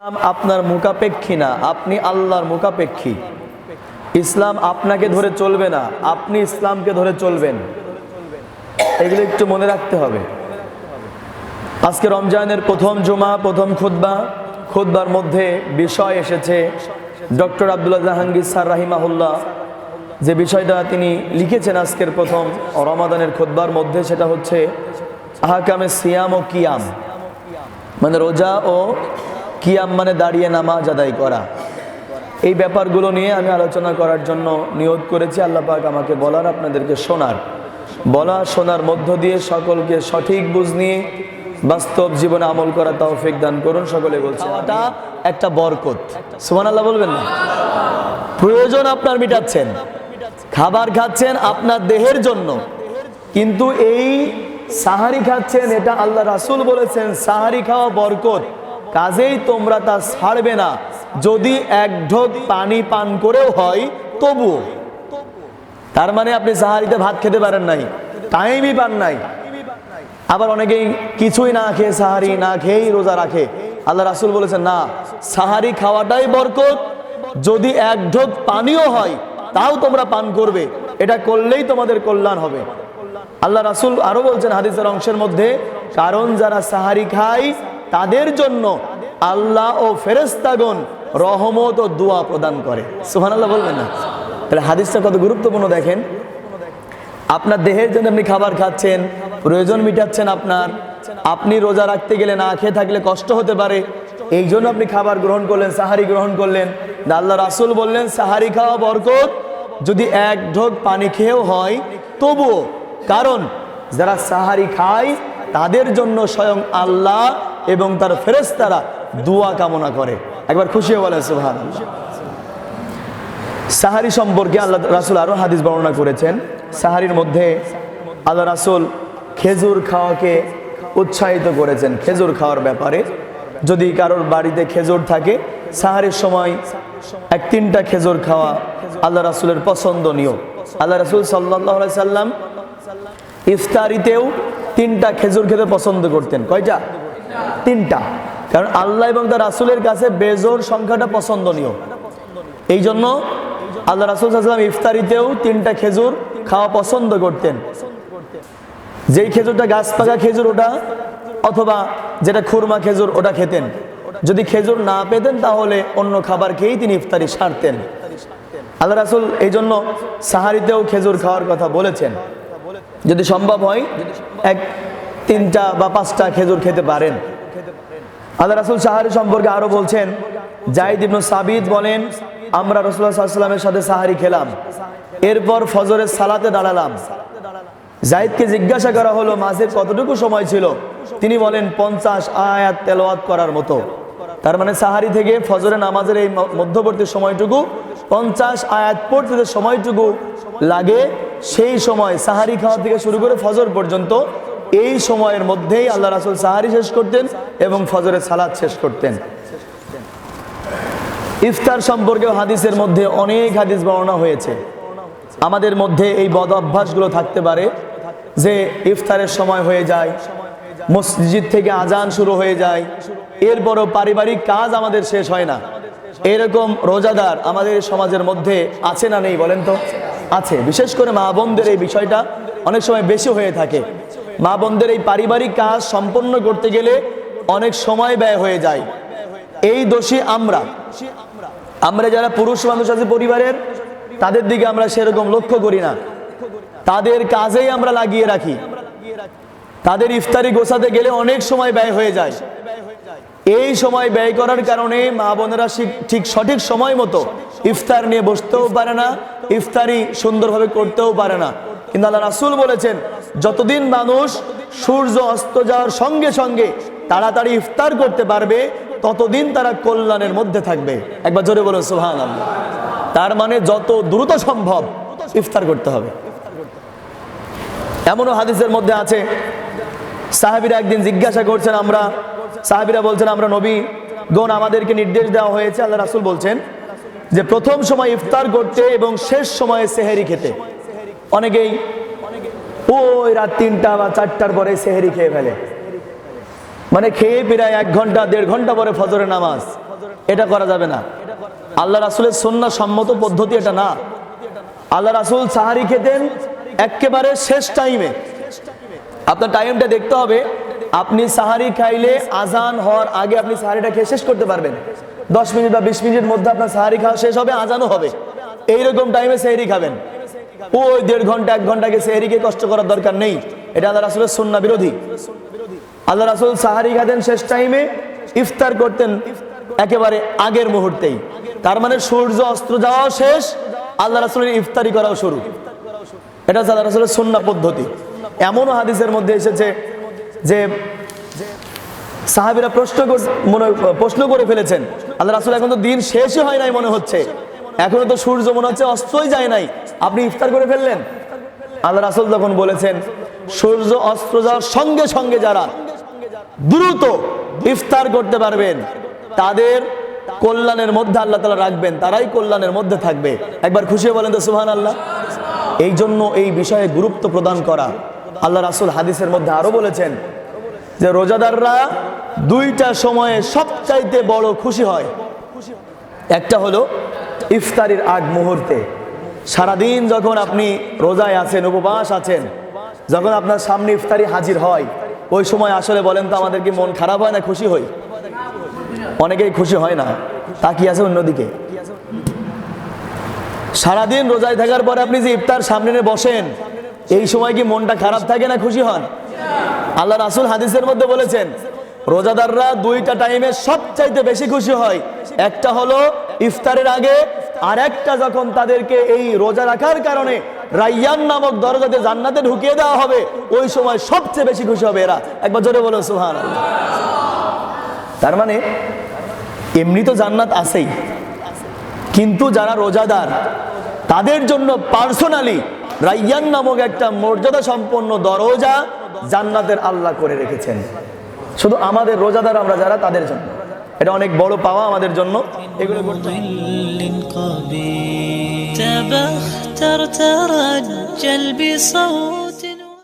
আপনার মুখাপেক্ষী না, আপনি আল্লাহর মুখাপেক্ষী। ইসলাম আপনাকে ধরে চলবে না, আপনি ইসলামকে ধরে চলবেন। এগুলো একটু মনে রাখতে হবে। আজকে রমজানের প্রথম জুমা, প্রথম খুতবার মধ্যে বিষয় এসেছে ডক্টর আব্দুল্লাহ জাহাঙ্গীর স্যার রাহিমাহুল্লাহ যে বিষয়টা তিনি লিখেছেন আজকের প্রথম রমাদানের খুতবার মধ্যে, সেটা হচ্ছে আহকামে সিয়াম ও কিয়াম, মানে রোজা ও কিয়াম মানে দাঁড়িয়ে নামাজ আদায় করা। এই ব্যাপারগুলো নিয়ে আমি আলোচনা করার জন্য নিয়ত করেছি। আল্লাহ পাক আমাকে বলার, আপনাদেরকে শোনার মধ্য দিয়ে সকলকে সঠিক বুঝ নিয়ে বাস্তব জীবনে আমল করা তৌফিক দান করুন। সকলে বলছে এটা একটা বরকত। সুবহানাল্লাহ বলবেন না? প্রয়োজন আপনার মিটাচ্ছেন, খাবার খাচ্ছেন আপনার দেহের জন্য, কিন্তু এই সাহারি খাচ্ছেন, এটা আল্লাহ রাসূল বলেছেন সাহারি খাওয়া বরকত, কাজেই তোমরা তা ছাড়বে না। যদি এক ঢোক পানি পান করেও হয় তবুও। তার মানে আপনি সাহারিতে ভাত খেতে পারেন নাই, টাইমই পান নাই। আবার অনেকেই কিছুই না খেয়ে সাহারি না খেয়েই রোজা রাখে। আল্লাহ রাসূল বলেছেন না, সাহারি খাওয়াটাই বরকত, যদি এক ঢোক পানিও হয় তাও তোমরা পান করবে, এটা করলেই তোমাদের কল্যাণ হবে। আল্লাহ রাসূল আরো বলছেন হাদিসের অংশের মধ্যে, কারণ যারা সাহারি খায় তাদের জন্য আল্লাহ ও ফেরেশতাগণ রহমত ও দোয়া প্রদান করে। সুবহানাল্লাহ বলবেন না? তাহলে হাদিসটা কত গুরুত্বপূর্ণ দেখেন। আপনার দেহের জন্য আপনি খাবার খাচ্ছেন, প্রয়োজন মিটাচ্ছেন আপনার। আপনি রোজা রাখতে গেলে না খেয়ে থাকলে কষ্ট হতে পারে, এই জন্য আপনি খাবার গ্রহণ করলেন, সাহারি গ্রহণ করলেন। আল্লাহ রাসূল বললেন সাহারি খাওয়া বরকত, যদি এক ঢোক পানি খেয়েও হয় তবুও। কারণ যারা সাহারি খায় তাদের জন্য স্বয়ং আল্লাহ এবং তার ফেরেশতারা দোয়া কামনা করে। একবার খুশি হয়ে বলেন সুবহানাল্লাহ। সাহারি সম্পর্কে আল্লাহ রাসূল আরো হাদিস বর্ণনা করেছেন। সাহারির মধ্যে আল্লাহ রাসূল খেজুর খাওয়াকে উৎসাহিত করেছেন, খেজুর খাওয়ার ব্যাপারে। যদি কারোর বাড়িতে খেজুর থাকে, সাহারির সময় 1-3টা খেজুর খাওয়া আল্লাহ রাসূলের পছন্দনীয়। আল্লাহ রাসূল সাল্লাল্লাহু আলাইহি সাল্লাম ইফতারিতেও 3টা খেজুর খেতে পছন্দ করতেন। কয়টা? 3টা। কারণ আল্লাহ এবং তার রাসূলের কাছে বেজোড় সংখ্যাটা পছন্দনীয়। এই জন্য আল্লাহ রাসূল সাল্লাল্লাহু আলাইহি ওয়াসাল্লাম ইফতারিতেও 3টা খেজুর খাওয়া পছন্দ করতেন। যেই খেজুরটা গাছ পাকা খেজুর ওটা, অথবা যেটা খুরমা খেজুর ওটা খেতেন। যদি খেজুর না পেতেন তাহলে অন্য খাবার খেয়েই তিনি ইফতারি সারতেন। আল্লাহ রাসূল এই জন্য সাহারিতেও খেজুর খাওয়ার কথা বলেছেন। যদি সম্ভব হয় 3টা বা 5টা খেজুর খেতে পারেন। আল্লাহ রাসূল সাহারি সম্পর্কে আরো বলছেন, যায়েদ ইবনে সাবিত বলেন, আমরা রাসূলুল্লাহ সাল্লাল্লাহু আলাইহি ওয়াসাল্লামের সাথে সাহারি খেলাম, এরপর ফজরের সালাতে দাঁড়ালাম। যায়েদকে জিজ্ঞাসা করা হলো মাঝে কতটুকু সময় ছিল? তিনি বলেন 50 আয়াত তেলাওয়াত করার মতো। তার মানে সাহারি থেকে ফজরের নামাজের এই মধ্যবর্তী সময়টুকু 50 আয়াত পড়তে যে সময়টুকু লাগে, সেই সময় সাহারি খাওয়া থেকে শুরু করে ফজর পর্যন্ত এই সময়ের মধ্যেই আল্লাহ রাসূল সাহারি শেষ করতেন এবং ফজরের সালাত শেষ করতেন। ইফতার সম্পর্কে হাদিসের মধ্যে অনেক হাদিস বর্ণনা হয়েছে। আমাদের মধ্যে এই বদ অভ্যাসগুলো থাকতে পারে যে ইফতারের সময় হয়ে যায়, মসজিদ থেকে আজান শুরু হয়ে যায়, এরপরও পারিবারিক কাজ আমাদের শেষ হয় না। এরকম রোজাদার আমাদের সমাজের মধ্যে আছে না নেই বলেন তো? আছে। বিশেষ করে মা বোনদের এই বিষয়টা অনেক সময় বেশি হয়ে থাকে। মা বোনদের এই পারিবারিক কাজ সম্পন্ন করতে গেলে অনেক সময় ব্যয় হয়ে যায়। এই দোষী আমরা যারা পুরুষ মানুষ আছে পরিবারের, তাদের দিকে আমরা সেরকম লক্ষ্য করি না। তাদের কাজেই আমরা লাগিয়ে রাখি। তাদের ইফতারি গোছাতে গেলে অনেক সময় ব্যয় হয়ে যায়। এই সময় ব্যয় করার কারণে মা বোনেরা ঠিক সঠিক সময় মতো ইফতার নিয়ে বসতেও পারে না, ইফতারি সুন্দরভাবে করতেও পারে না। কিন্তু আল্লাহ রাসূল বলেছেন, যতদিন মানুষ সূর্য অস্ত যাওয়ার সঙ্গে সঙ্গে তাড়াতাড়ি ইফতার করতে পারবে, ততদিন তারা কল্যাণের মধ্যে থাকবে। একবার জোরে বলুন সুবহানাল্লাহ। তার মানে যত দ্রুত সম্ভব ইফতার করতে হবে। এমনও হাদিসের মধ্যে আছে, সাহাবীরা একদিন জিজ্ঞাসা করছেন, সাহাবীরা বলছেন আমরা নবী গণ, আমাদেরকে নির্দেশ দেওয়া হয়েছে, আল্লাহ রাসূল বলছেন যে প্রথম সময় ইফতার করতে এবং শেষ সময়ে সেহরি খেতে। অনেকেই ওই রাত 3টা বা 4টার পরে সেহরি খেয়ে ফেলে, মানে খেয়ে প্রায় 1 ঘন্টা 1.5 ঘন্টা পরে ফজরের নামাজ। এটা করা যাবে না। আল্লাহ রাসূলের সুন্নাহ সম্মত পদ্ধতি এটা না। আল্লাহ রাসূল সাহারি খেতেন একেবারে শেষ টাইমে। আপনার টাইমটা দেখতে হবে, আপনি সাহারি খাইলে আজান হওয়ার আগে আপনি সাহারিটা খেয়ে শেষ করতে পারবেন। 10 মিনিট বা 20 মিনিটের মধ্যে আপনার সাহারি খাওয়া শেষ হবে, আজানও হবে, এইরকম টাইমে সেহরি খাবেন। ওই 1.5 ঘন্টা 1 ঘন্টাকে সেহরিকে কষ্ট করার দরকার নেই, এটা আল্লাহ রাসূলের সুন্নাহ বিরোধী। আল্লাহ রাসূল সাহারি খাতেন শেষ টাইমে, ইফতার করতেন একেবারে আগের মুহূর্তেই। তার মানে সূর্য অস্ত যাওয়া শেষ, আল্লাহ রাসূলের ইফতারি করাও শুরু। এটা হচ্ছে আল্লাহ রাসূলের সুন্নাহ পদ্ধতি। এমনও হাদিসের মধ্যে এসেছে যে সাহাবীরা প্রশ্ন করে ফেলেছেন, আল্লাহ রাসূল এখন তো দিন শেষই হয় নাই মনে হচ্ছে, এখনো তো সূর্য মনে হচ্ছে অস্তই যায় নাই, আপনি ইফতার করে ফেললেন। আল্লাহ রাসূল তখন বলেছেন, সূর্য অস্ত যাওয়ার সঙ্গে সঙ্গে যারা দ্রুত ইফতার করতে পারবেন তাদের কল্যাণের মধ্যে আল্লাহ তাআলা রাখবেন, তারাই কল্যাণের মধ্যে থাকবে। একবার খুশি হয়ে বলেন তো সুবহানাল্লাহ। এই জন্য এই বিষয়ে গুরুত্ব প্রদান করা। আল্লাহ রাসূল হাদিসের মধ্যে আরো বলেছেন যে রোজাদাররা 2টা সময়ে সবচাইতে বড় খুশি হয়। একটা হলো ইফতারির আগ মুহূর্তে, সারাদিন যখন আপনি রোজায় আছেন, উপবাস আছেন, যখন আপনার সামনে ইফতারি হাজির হয়, ওই সময় আসলে বলেন তো আমাদের কি মন খারাপ হয় না খুশি হই? অনেকেই খুশি হয় না, তাকিয়ে আছে অন্যদিকে। সারাদিন রোজায় থাকার পরে আপনি যে ইফতার সামনে নিয়ে বসেন, এই সময় কি মনটা খারাপ থাকে না খুশি হন? আল্লাহ রাসূল হাদিসের মধ্যে বলেছেন রোজাদাররা 2টা টাইমে সবচাইতে বেশি খুশি হয়। একটা হলো ইফতারের আগে, আর একটা যখন তাদেরকে এই রোজা রাখার কারণে রায়্যান নামক দরজাতে জান্নাতে ঢুকিয়ে দেওয়া হবে, ওই সময় সবচেয়ে বেশি খুশি হবে এরা। একবার জোরে বলো সুবহানাল্লাহ। তার মানে এমনি তো জান্নাত আছেই, কিন্তু যারা রোজাদার তাদের জন্য পার্সোনালি রায়্যান নামক একটা মর্যাদা সম্পন্ন দরজা জান্নাতের আল্লাহ করে রেখেছেন, শুধু আমাদের রোজাদার আমরা যারা তাদের জন্য। এটা অনেক বড় পাওয়া আমাদের জন্য। এগুলো করতে